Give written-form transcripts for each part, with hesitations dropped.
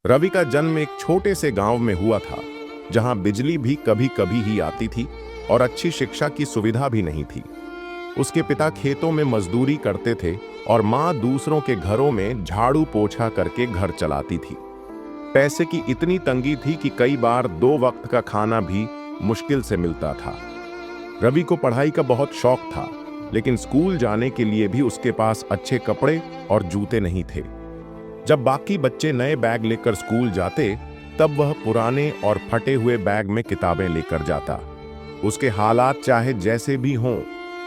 रवि का जन्म एक छोटे से गांव में हुआ था, जहां बिजली भी कभी कभी ही आती थी और अच्छी शिक्षा की सुविधा भी नहीं थी। उसके पिता खेतों में मजदूरी करते थे और मां दूसरों के घरों में झाड़ू पोछा करके घर चलाती थी। पैसे की इतनी तंगी थी कि कई बार 2 वक्त का खाना भी मुश्किल से मिलता था। रवि को पढ़ाई का बहुत शौक था, लेकिन स्कूल जाने के लिए भी उसके पास अच्छे कपड़े और जूते नहीं थे। जब बाकी बच्चे नए बैग लेकर स्कूल जाते, तब वह पुराने और फटे हुए बैग में किताबें लेकर जाता। उसके हालात चाहे जैसे भी हों,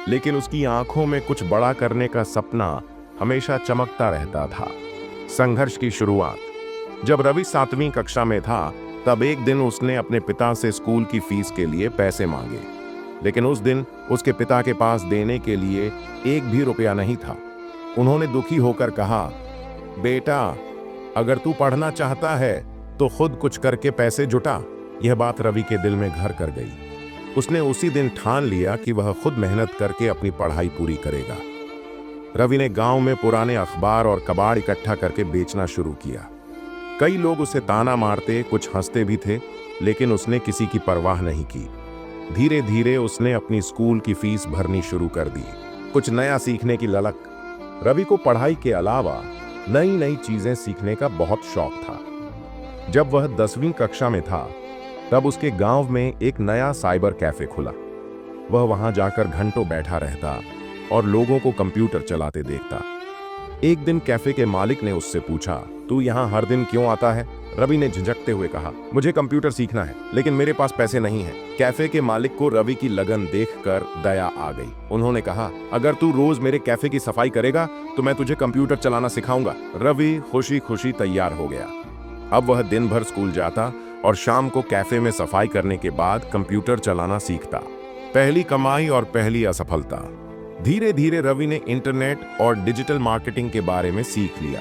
लेकिन उसकी आंखों में कुछ बड़ा करने का सपना हमेशा चमकता रहता था। संघर्ष की शुरुआत। जब रवि 7वीं कक्षा में था, तब एक दिन उसने अपने पिता से स्कूल की फीस के लिए पैसे मांगे, लेकिन उस दिन उसके पिता के पास देने के लिए एक भी रुपया नहीं था। उन्होंने दुखी होकर कहा, बेटा, अगर तू पढ़ना चाहता है तो खुद कुछ करके पैसे जुटा। यह बात रवि के दिल में घर कर गई। उसने उसी दिन ठान लिया कि वह खुद मेहनत करके अपनी पढ़ाई पूरी करेगा। रवि ने गांव में पुराने अखबार और कबाड़ इकट्ठा करके बेचना शुरू किया। कई लोग उसे ताना मारते, कुछ हंसते भी थे, लेकिन उसने किसी की परवाह नहीं की। धीरे धीरे उसने अपनी स्कूल की फीस भरनी शुरू कर दी। कुछ नया सीखने की ललक। रवि को पढ़ाई के अलावा नई नई चीजें सीखने का बहुत शौक था। जब वह 10वीं कक्षा में था, तब उसके गांव में एक नया साइबर कैफे खुला। वह वहां जाकर घंटों बैठा रहता और लोगों को कंप्यूटर चलाते देखता। एक दिन कैफे के मालिक ने उससे पूछा, तू यहां हर दिन क्यों आता है? रवि ने झिझकते हुए कहा, मुझे कंप्यूटर सीखना है, लेकिन मेरे पास पैसे नहीं हैं। कैफे के मालिक को रवि की लगन देखकर दया आ गई। उन्होंने कहा, अगर तू रोज मेरे कैफे की सफाई करेगा तो मैं तुझे कंप्यूटर चलाना सिखाऊंगा। रवि खुशी खुशी तैयार हो गया। अब वह दिन भर स्कूल जाता और शाम को कैफे में सफाई करने के बाद कंप्यूटर चलाना सीखता। पहली कमाई और पहली असफलता। धीरे धीरे रवि ने इंटरनेट और डिजिटल मार्केटिंग के बारे में सीख लिया।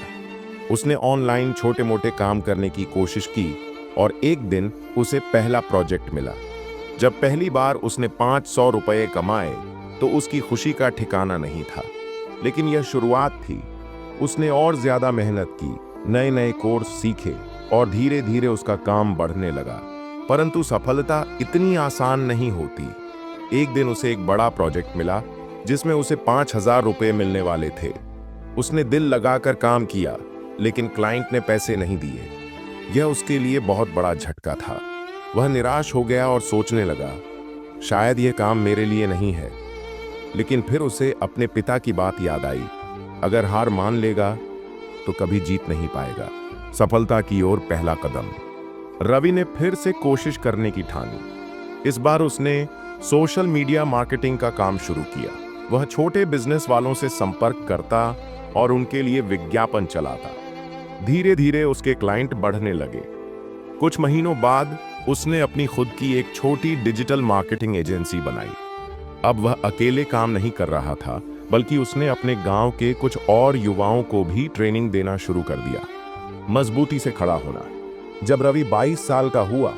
उसने ऑनलाइन छोटे मोटे काम करने की कोशिश की और एक दिन उसे पहला प्रोजेक्ट मिला। जब पहली बार उसने 500 रुपये कमाए तो उसकी खुशी का ठिकाना नहीं था, लेकिन यह शुरुआत थी। उसने और ज्यादा मेहनत की, नए नए कोर्स सीखे और धीरे धीरे उसका काम बढ़ने लगा। परंतु सफलता इतनी आसान नहीं होती। एक दिन उसे एक बड़ा प्रोजेक्ट मिला जिसमें उसे 5,000 रुपये मिलने वाले थे। उसने दिल लगाकर काम किया, लेकिन क्लाइंट ने पैसे नहीं दिए। यह उसके लिए बहुत बड़ा झटका था। वह निराश हो गया और सोचने लगा, शायद यह काम मेरे लिए नहीं है। लेकिन फिर उसे अपने पिता की बात याद आई, अगर हार मान लेगा तो कभी जीत नहीं पाएगा। सफलता की ओर पहला कदम। रवि ने फिर से कोशिश करने की ठानी। इस बार उसने सोशल मीडिया मार्केटिंग का काम शुरू किया। वह छोटे बिजनेस वालों से संपर्क करता और उनके लिए विज्ञापन चलाता। धीरे धीरे उसके क्लाइंट बढ़ने लगे। कुछ महीनों बाद उसने अपनी खुद की एक छोटी डिजिटल मार्केटिंग एजेंसी बनाई। अब वह अकेले काम नहीं कर रहा था, बल्कि उसने अपने गांव के कुछ और युवाओं को भी ट्रेनिंग देना शुरू कर दिया। मजबूती से खड़ा होना। जब रवि 22 साल का हुआ,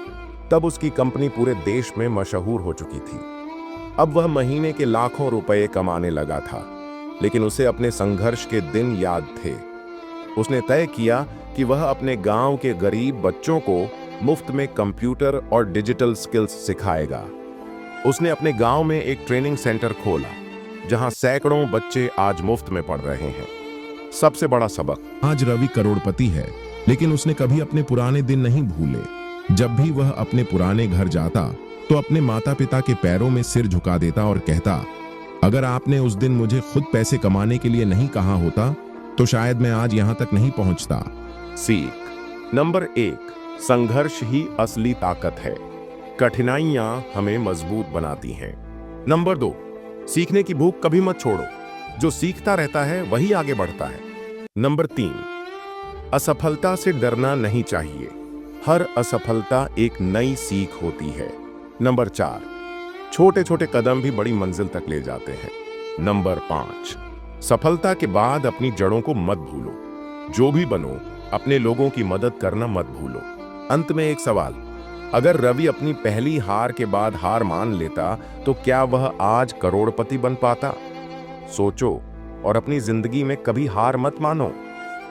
तब उसकी कंपनी पूरे देश में मशहूर हो चुकी थी। अब वह महीने के लाखों रुपए कमाने लगा था, लेकिन उसे अपने संघर्ष के दिन याद थे। उसने तय किया कि वह अपने गांव के गरीब बच्चों को मुफ्त में कंप्यूटर और डिजिटल स्किल्स सिखाएगा। उसने अपने गांव में एक ट्रेनिंग सेंटर खोला, जहां सैकड़ों बच्चे आज मुफ्त में पढ़ रहे हैं। सबसे बड़ा सबक। आज रवि करोड़पति है, लेकिन उसने कभी अपने पुराने दिन नहीं भूले। जब भी वह अपने पुराने घर जाता तो अपने माता पिता के पैरों में सिर झुका देता और कहता, अगर आपने उस दिन मुझे खुद पैसे कमाने के लिए नहीं कहा होता तो शायद मैं आज यहां तक नहीं पहुंचता। सीख। नंबर 1, संघर्ष ही असली ताकत है। कठिनाइयां हमें मजबूत बनाती हैं। नंबर 2, सीखने की भूख कभी मत छोड़ो। जो सीखता रहता है वही आगे बढ़ता है। नंबर 3, असफलता से डरना नहीं चाहिए। हर असफलता एक नई सीख होती है। नंबर 4, छोटे छोटे कदम भी बड़ी मंजिल तक ले जाते हैं। नंबर 5, सफलता के बाद अपनी जड़ों को मत भूलो। जो भी बनो, अपने लोगों की मदद करना मत भूलो। अंत में एक सवाल, अगर रवि अपनी पहली हार के बाद हार मान लेता तो क्या वह आज करोड़पति बन पाता? सोचो और अपनी जिंदगी में कभी हार मत मानो।